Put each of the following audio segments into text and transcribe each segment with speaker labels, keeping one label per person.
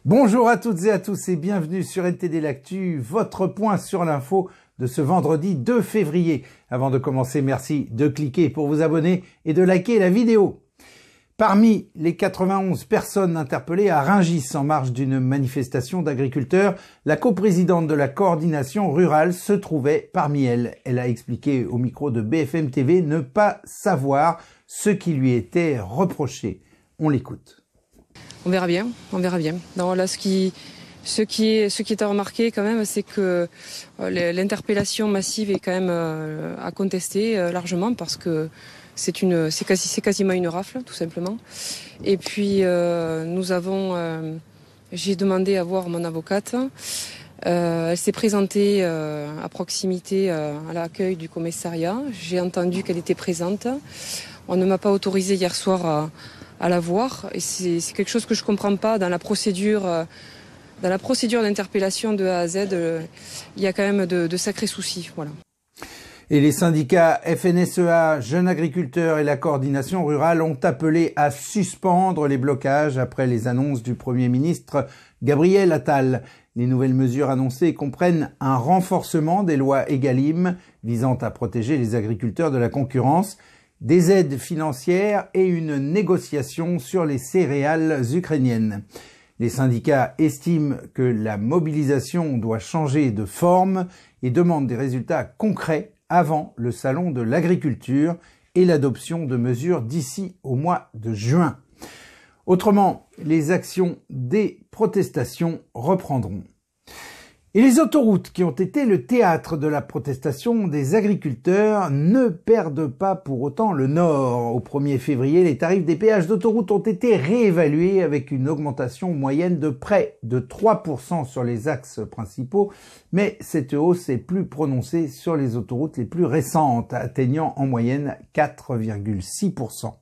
Speaker 1: Bonjour à toutes et à tous et bienvenue sur NTD L'Actu, votre point sur l'info de ce vendredi 2 février. Avant de commencer, merci de cliquer pour vous abonner et de liker la vidéo. Parmi les 91 personnes interpellées à Rungis en marge d'une manifestation d'agriculteurs, la coprésidente de la coordination rurale se trouvait parmi elles. Elle a expliqué au micro de BFM TV ne pas savoir ce qui lui était reproché. On l'écoute.
Speaker 2: On verra bien, on verra bien. Non, là, ce qui est à remarquer quand même, c'est que l'interpellation massive est quand même à contester largement parce que c'est quasiment une rafle, tout simplement. Et puis, j'ai demandé à voir mon avocate. Elle s'est présentée à proximité à l'accueil du commissariat. J'ai entendu qu'elle était présente. On ne m'a pas autorisé hier soir à la voir. Et c'est quelque chose que je ne comprends pas dans la procédure. Dans la procédure d'interpellation de A à Z, il y a quand même de sacrés soucis. Voilà.
Speaker 1: Et les syndicats FNSEA, Jeunes Agriculteurs et la coordination rurale ont appelé à suspendre les blocages après les annonces du Premier ministre Gabriel Attal. Les nouvelles mesures annoncées comprennent un renforcement des lois Egalim visant à protéger les agriculteurs de la concurrence, des aides financières et une négociation sur les céréales ukrainiennes. Les syndicats estiment que la mobilisation doit changer de forme et demandent des résultats concrets avant le salon de l'agriculture et l'adoption de mesures d'ici au mois de juin. Autrement, les actions des protestations reprendront. Et les autoroutes qui ont été le théâtre de la protestation des agriculteurs ne perdent pas pour autant le nord. Au 1er février, les tarifs des péages d'autoroute ont été réévalués avec une augmentation moyenne de près de 3% sur les axes principaux, mais cette hausse est plus prononcée sur les autoroutes les plus récentes, atteignant en moyenne 4,6%.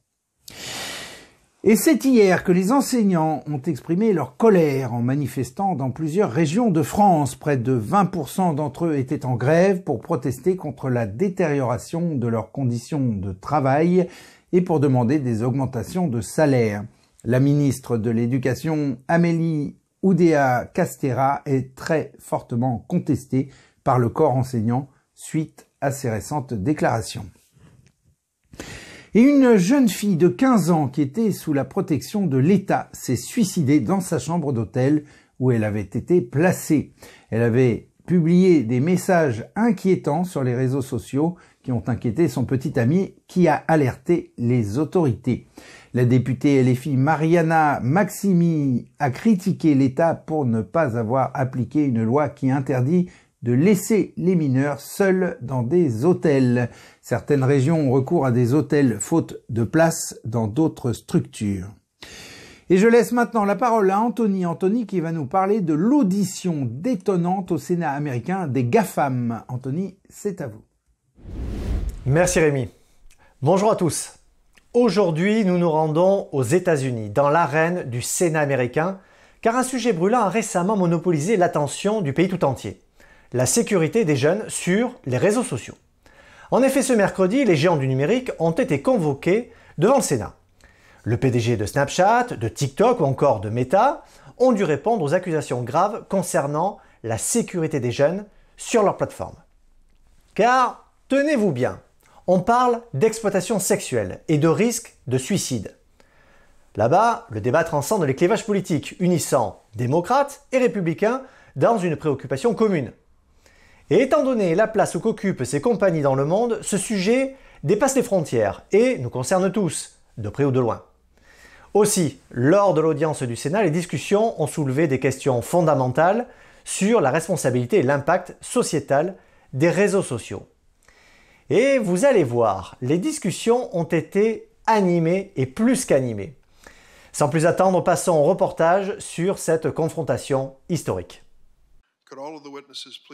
Speaker 1: Et c'est hier que les enseignants ont exprimé leur colère en manifestant dans plusieurs régions de France. Près de 20% d'entre eux étaient en grève pour protester contre la détérioration de leurs conditions de travail et pour demander des augmentations de salaire. La ministre de l'Éducation, Amélie Oudéa-Castéra, est très fortement contestée par le corps enseignant suite à ses récentes déclarations. Et une jeune fille de 15 ans qui était sous la protection de l'État s'est suicidée dans sa chambre d'hôtel où elle avait été placée. Elle avait publié des messages inquiétants sur les réseaux sociaux qui ont inquiété son petit ami qui a alerté les autorités. La députée LFI Mariana Maximi a critiqué l'État pour ne pas avoir appliqué une loi qui interdit de laisser les mineurs seuls dans des hôtels. Certaines régions ont recours à des hôtels faute de place dans d'autres structures. Et je laisse maintenant la parole à Anthony qui va nous parler de l'audition détonnante au Sénat américain des GAFAM. Anthony, c'est à vous.
Speaker 3: Merci Rémi. Bonjour à tous. Aujourd'hui, nous nous rendons aux États-Unis, dans l'arène du Sénat américain, car un sujet brûlant a récemment monopolisé l'attention du pays tout entier. La sécurité des jeunes sur les réseaux sociaux. En effet, ce mercredi, les géants du numérique ont été convoqués devant le Sénat. Le PDG de Snapchat, de TikTok ou encore de Meta ont dû répondre aux accusations graves concernant la sécurité des jeunes sur leur plateforme. Car, tenez-vous bien, on parle d'exploitation sexuelle et de risque de suicide. Là-bas, le débat transcende les clivages politiques, unissant démocrates et républicains dans une préoccupation commune. Et étant donné la place qu'occupent ces compagnies dans le monde, ce sujet dépasse les frontières et nous concerne tous, de près ou de loin. Aussi, lors de l'audience du Sénat, les discussions ont soulevé des questions fondamentales sur la responsabilité et l'impact sociétal des réseaux sociaux. Et vous allez voir, les discussions ont été animées et plus qu'animées. Sans plus attendre, passons au reportage sur cette confrontation historique.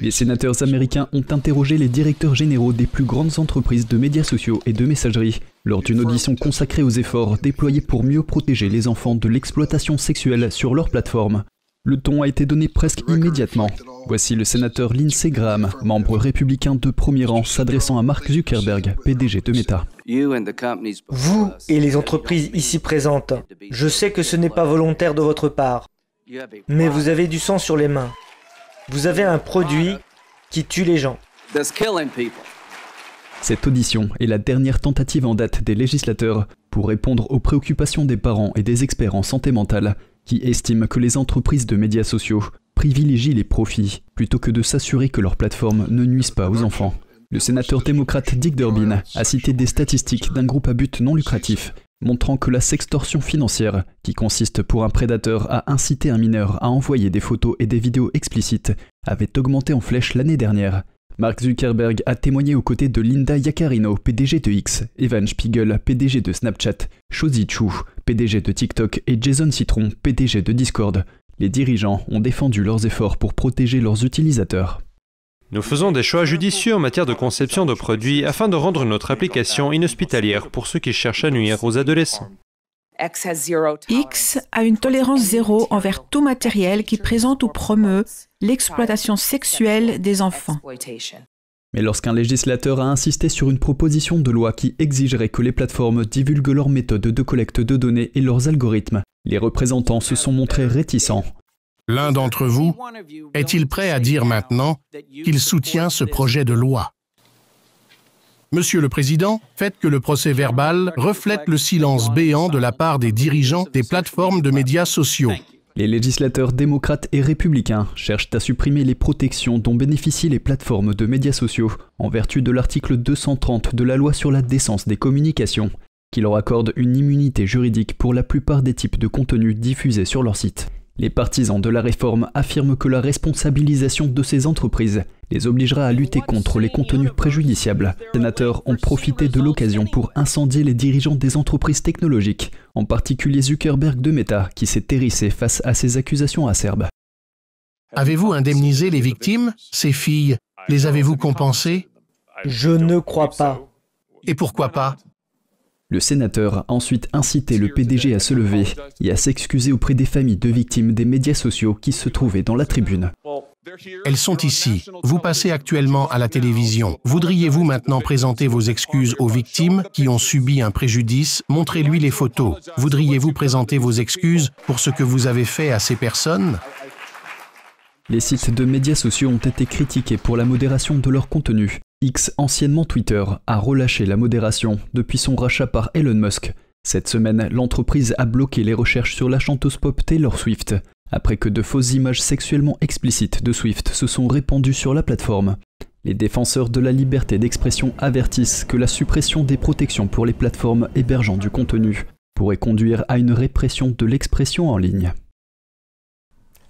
Speaker 4: Les sénateurs américains ont interrogé les directeurs généraux des plus grandes entreprises de médias sociaux et de messagerie lors d'une audition consacrée aux efforts déployés pour mieux protéger les enfants de l'exploitation sexuelle sur leur plateforme. Le ton a été donné presque immédiatement. Voici le sénateur Lindsey Graham, membre républicain de premier rang, s'adressant à Mark Zuckerberg, PDG de Meta.
Speaker 5: Vous et les entreprises ici présentes, je sais que ce n'est pas volontaire de votre part. Mais vous avez du sang sur les mains. Vous avez un produit qui tue les gens.
Speaker 4: Cette audition est la dernière tentative en date des législateurs pour répondre aux préoccupations des parents et des experts en santé mentale qui estiment que les entreprises de médias sociaux privilégient les profits plutôt que de s'assurer que leurs plateformes ne nuisent pas aux enfants. Le sénateur démocrate Dick Durbin a cité des statistiques d'un groupe à but non lucratif montrant que la sextorsion financière, qui consiste pour un prédateur à inciter un mineur à envoyer des photos et des vidéos explicites, avait augmenté en flèche l'année dernière. Mark Zuckerberg a témoigné aux côtés de Linda Yaccarino, PDG de X, Evan Spiegel, PDG de Snapchat, Shouzi Chu, PDG de TikTok et Jason Citron, PDG de Discord. Les dirigeants ont défendu leurs efforts pour protéger leurs utilisateurs.
Speaker 6: Nous faisons des choix judicieux en matière de conception de produits afin de rendre notre application inhospitalière pour ceux qui cherchent à nuire aux adolescents.
Speaker 7: X a une tolérance zéro envers tout matériel qui présente ou promeut l'exploitation sexuelle des enfants.
Speaker 4: Mais lorsqu'un législateur a insisté sur une proposition de loi qui exigerait que les plateformes divulguent leurs méthodes de collecte de données et leurs algorithmes, les représentants se sont montrés réticents.
Speaker 8: L'un d'entre vous est-il prêt à dire maintenant qu'il soutient ce projet de loi? Monsieur le Président, faites que le procès-verbal reflète le silence béant de la part des dirigeants des plateformes de médias sociaux.
Speaker 4: Les législateurs démocrates et républicains cherchent à supprimer les protections dont bénéficient les plateformes de médias sociaux en vertu de l'article 230 de la loi sur la décence des communications, qui leur accorde une immunité juridique pour la plupart des types de contenus diffusés sur leur site. Les partisans de la réforme affirment que la responsabilisation de ces entreprises les obligera à lutter contre les contenus préjudiciables. Les sénateurs ont profité de l'occasion pour incendier les dirigeants des entreprises technologiques, en particulier Zuckerberg de Meta, qui s'est hérissé face à ces accusations acerbes.
Speaker 8: Avez-vous indemnisé les victimes, ces filles? Les avez-vous compensées?
Speaker 5: Je ne crois pas.
Speaker 8: Et pourquoi pas?
Speaker 4: Le sénateur a ensuite incité le PDG à se lever et à s'excuser auprès des familles de victimes des médias sociaux qui se trouvaient dans la tribune.
Speaker 8: Elles sont ici. Vous passez actuellement à la télévision. Voudriez-vous maintenant présenter vos excuses aux victimes qui ont subi un préjudice? Montrez-lui les photos. Voudriez-vous présenter vos excuses pour ce que vous avez fait à ces personnes?
Speaker 4: Les sites de médias sociaux ont été critiqués pour la modération de leur contenu. X, anciennement Twitter, a relâché la modération depuis son rachat par Elon Musk. Cette semaine, l'entreprise a bloqué les recherches sur la chanteuse pop Taylor Swift, après que de fausses images sexuellement explicites de Swift se sont répandues sur la plateforme. Les défenseurs de la liberté d'expression avertissent que la suppression des protections pour les plateformes hébergeant du contenu pourrait conduire à une répression de l'expression en ligne.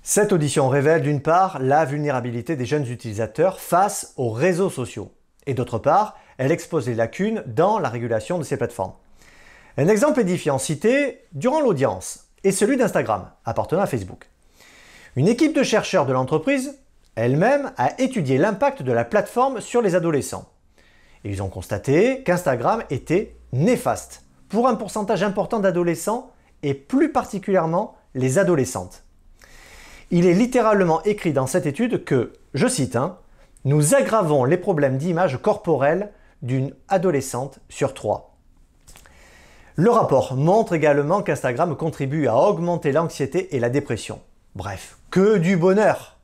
Speaker 3: Cette audition révèle d'une part la vulnérabilité des jeunes utilisateurs face aux réseaux sociaux et d'autre part, elle expose les lacunes dans la régulation de ces plateformes. Un exemple édifiant cité durant l'audience est celui d'Instagram, appartenant à Facebook. Une équipe de chercheurs de l'entreprise elle-même a étudié l'impact de la plateforme sur les adolescents. Et ils ont constaté qu'Instagram était néfaste pour un pourcentage important d'adolescents et plus particulièrement les adolescentes. Il est littéralement écrit dans cette étude que, je cite, « Nous aggravons les problèmes d'image corporelle d'une adolescente sur 3. » Le rapport montre également qu'Instagram contribue à augmenter l'anxiété et la dépression. Bref, que du bonheur!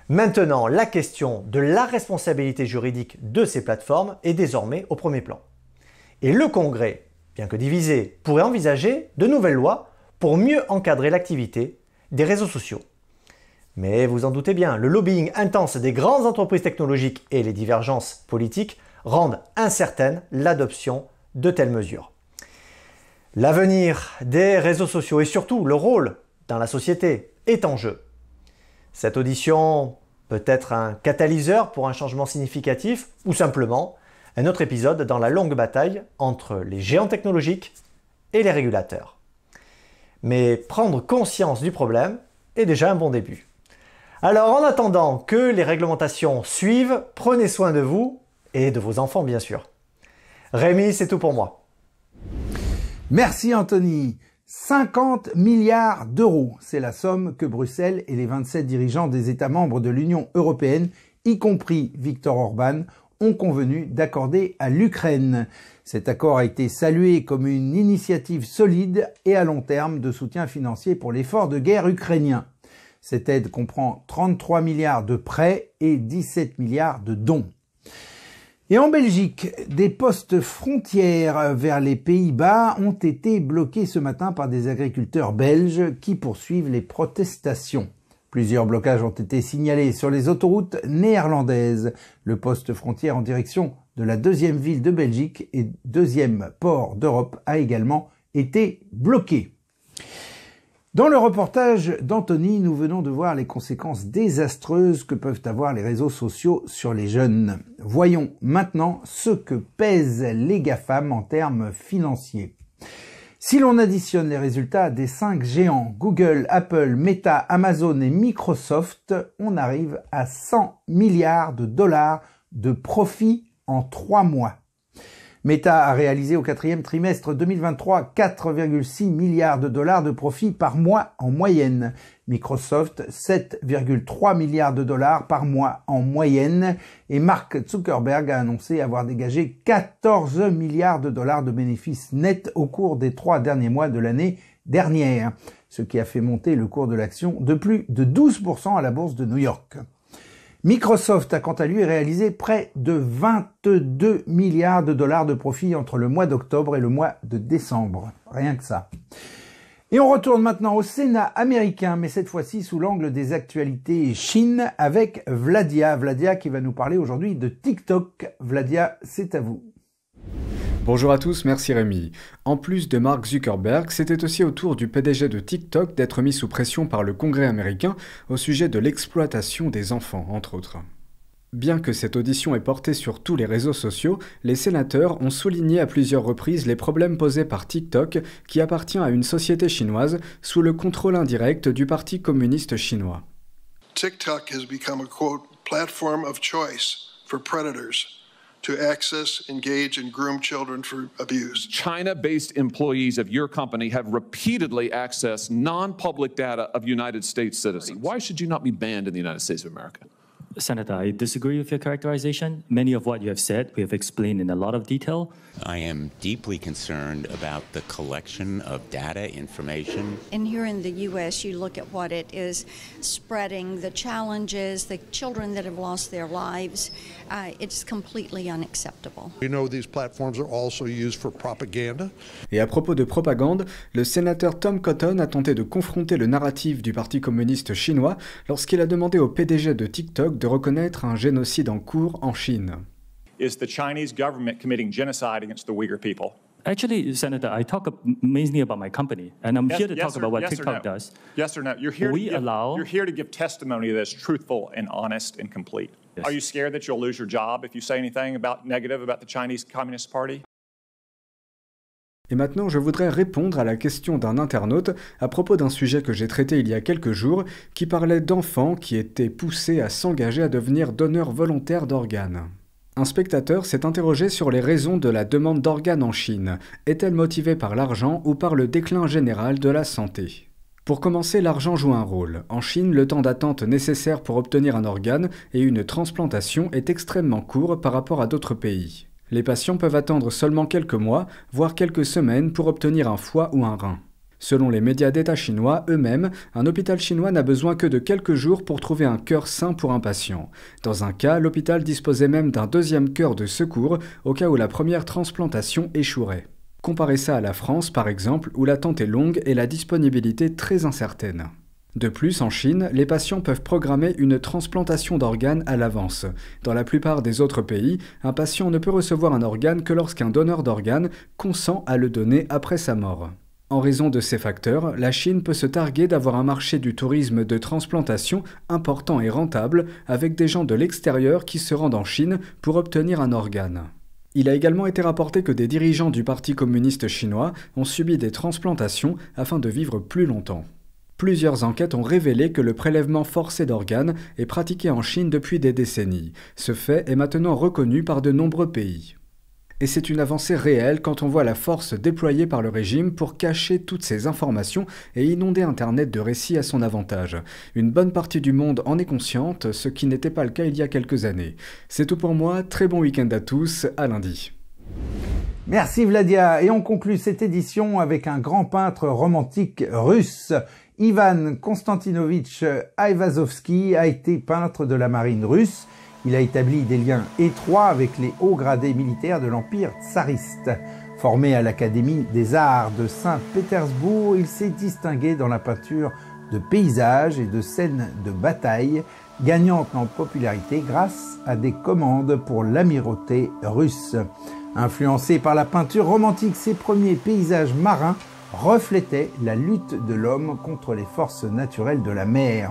Speaker 3: Maintenant, la question de la responsabilité juridique de ces plateformes est désormais au premier plan. Et le Congrès, bien que divisé, pourrait envisager de nouvelles lois pour mieux encadrer l'activité des réseaux sociaux. Mais vous en doutez bien, le lobbying intense des grandes entreprises technologiques et les divergences politiques rendent incertaine l'adoption de telles mesures. L'avenir des réseaux sociaux et surtout le rôle dans la société est en jeu. Cette audition peut être un catalyseur pour un changement significatif ou simplement un autre épisode dans la longue bataille entre les géants technologiques et les régulateurs. Mais prendre conscience du problème est déjà un bon début. Alors en attendant que les réglementations suivent, prenez soin de vous et de vos enfants bien sûr. Rémi, c'est tout pour moi.
Speaker 1: Merci Anthony. 50 milliards d'euros, c'est la somme que Bruxelles et les 27 dirigeants des États membres de l'Union européenne, y compris Viktor Orban, ont convenu d'accorder à l'Ukraine. Cet accord a été salué comme une initiative solide et à long terme de soutien financier pour l'effort de guerre ukrainien. Cette aide comprend 33 milliards de prêts et 17 milliards de dons. Et en Belgique, des postes frontières vers les Pays-Bas ont été bloqués ce matin par des agriculteurs belges qui poursuivent les protestations. Plusieurs blocages ont été signalés sur les autoroutes néerlandaises. Le poste frontière en direction de la deuxième ville de Belgique et deuxième port d'Europe a également été bloqué. Dans le reportage d'Anthony, nous venons de voir les conséquences désastreuses que peuvent avoir les réseaux sociaux sur les jeunes. Voyons maintenant ce que pèsent les GAFAM en termes financiers. Si l'on additionne les résultats des 5 géants Google, Apple, Meta, Amazon et Microsoft, on arrive à 100 milliards de dollars de profit en 3 mois. Meta a réalisé au 4e trimestre 2023 4,6 milliards de dollars de profit par mois en moyenne. Microsoft 7,3 milliards de dollars par mois en moyenne. Et Mark Zuckerberg a annoncé avoir dégagé 14 milliards de dollars de bénéfices nets au cours des 3 derniers mois de l'année dernière, ce qui a fait monter le cours de l'action de plus de 12% à la bourse de New York. Microsoft a quant à lui réalisé près de 22 milliards de dollars de profit entre le mois d'octobre et le mois de décembre. Rien que ça. Et on retourne maintenant au Sénat américain, mais cette fois-ci sous l'angle des actualités Chine avec Vladia. Vladia qui va nous parler aujourd'hui de TikTok. Vladia, c'est à vous.
Speaker 9: Bonjour à tous, merci Rémi. En plus de Mark Zuckerberg, c'était aussi au tour du PDG de TikTok d'être mis sous pression par le Congrès américain au sujet de l'exploitation des enfants, entre autres. Bien que cette audition ait porté sur tous les réseaux sociaux, les sénateurs ont souligné à plusieurs reprises les problèmes posés par TikTok, qui appartient à une société chinoise sous le contrôle indirect du Parti communiste chinois.
Speaker 10: TikTok has become a quote platform of choice for predators to access, engage, and groom children for abuse.
Speaker 11: China-based employees of your company have repeatedly accessed non-public data of United States citizens. Why should you not be banned in the United States of America?
Speaker 12: Senator, I disagree with your characterization. Many of what you have said, we have explained in a lot of detail.
Speaker 13: I am deeply concerned about the collection of data, information.
Speaker 14: And here in the U.S., you look at what it is spreading, the challenges, the children that have lost their lives. It's completely unacceptable.
Speaker 10: We know these platforms are also used for propaganda.
Speaker 9: Et à propos de propagande, le sénateur Tom Cotton a tenté de confronter le narratif du Parti communiste chinois lorsqu'il a demandé au PDG de TikTok de reconnaître un génocide en cours en Chine.
Speaker 15: Is the Chinese government committing genocide against the Uyghur people?
Speaker 12: Actually, Senator, I talk mainly about my company, and I'm here to talk about what TikTok does.
Speaker 15: Yes or no? You're here to give testimony that's truthful and honest and complete. Yes. Are you scared that you'll lose your job if you say anything negative about the Chinese Communist Party?
Speaker 9: Et maintenant, je voudrais répondre à la question d'un internaute à propos d'un sujet que j'ai traité il y a quelques jours, qui parlait d'enfants qui étaient poussés à s'engager à devenir donneurs volontaires d'organes. Un spectateur s'est interrogé sur les raisons de la demande d'organes en Chine. Est-elle motivée par l'argent ou par le déclin général de la santé ? Pour commencer, l'argent joue un rôle. En Chine, le temps d'attente nécessaire pour obtenir un organe et une transplantation est extrêmement court par rapport à d'autres pays. Les patients peuvent attendre seulement quelques mois, voire quelques semaines pour obtenir un foie ou un rein. Selon les médias d'État chinois eux-mêmes, un hôpital chinois n'a besoin que de quelques jours pour trouver un cœur sain pour un patient. Dans un cas, l'hôpital disposait même d'un deuxième cœur de secours au cas où la première transplantation échouerait. Comparez ça à la France, par exemple, où l'attente est longue et la disponibilité très incertaine. De plus, en Chine, les patients peuvent programmer une transplantation d'organes à l'avance. Dans la plupart des autres pays, un patient ne peut recevoir un organe que lorsqu'un donneur d'organes consent à le donner après sa mort. En raison de ces facteurs, la Chine peut se targuer d'avoir un marché du tourisme de transplantation important et rentable, avec des gens de l'extérieur qui se rendent en Chine pour obtenir un organe. Il a également été rapporté que des dirigeants du Parti communiste chinois ont subi des transplantations afin de vivre plus longtemps. Plusieurs enquêtes ont révélé que le prélèvement forcé d'organes est pratiqué en Chine depuis des décennies. Ce fait est maintenant reconnu par de nombreux pays. Et c'est une avancée réelle quand on voit la force déployée par le régime pour cacher toutes ces informations et inonder Internet de récits à son avantage. Une bonne partie du monde en est consciente, ce qui n'était pas le cas il y a quelques années. C'est tout pour moi, très bon week-end à tous, à lundi.
Speaker 1: Merci Vladia, et on conclut cette édition avec un grand peintre romantique russe. Ivan Konstantinovitch Aivazovsky a été peintre de la marine russe. Il a établi des liens étroits avec les hauts gradés militaires de l'Empire tsariste. Formé à l'Académie des Arts de Saint-Pétersbourg, il s'est distingué dans la peinture de paysages et de scènes de bataille, gagnant en popularité grâce à des commandes pour l'amirauté russe. Influencé par la peinture romantique, ses premiers paysages marins reflétaient la lutte de l'homme contre les forces naturelles de la mer.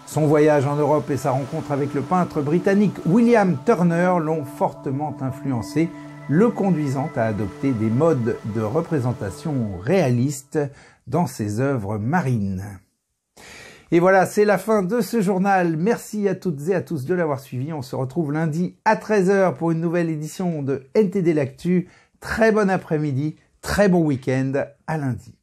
Speaker 1: Son voyage en Europe et sa rencontre avec le peintre britannique William Turner l'ont fortement influencé, le conduisant à adopter des modes de représentation réalistes dans ses œuvres marines. Et voilà, c'est la fin de ce journal. Merci à toutes et à tous de l'avoir suivi. On se retrouve lundi à 13 h pour une nouvelle édition de NTD L'Actu. Très bon après-midi, très bon week-end, à lundi.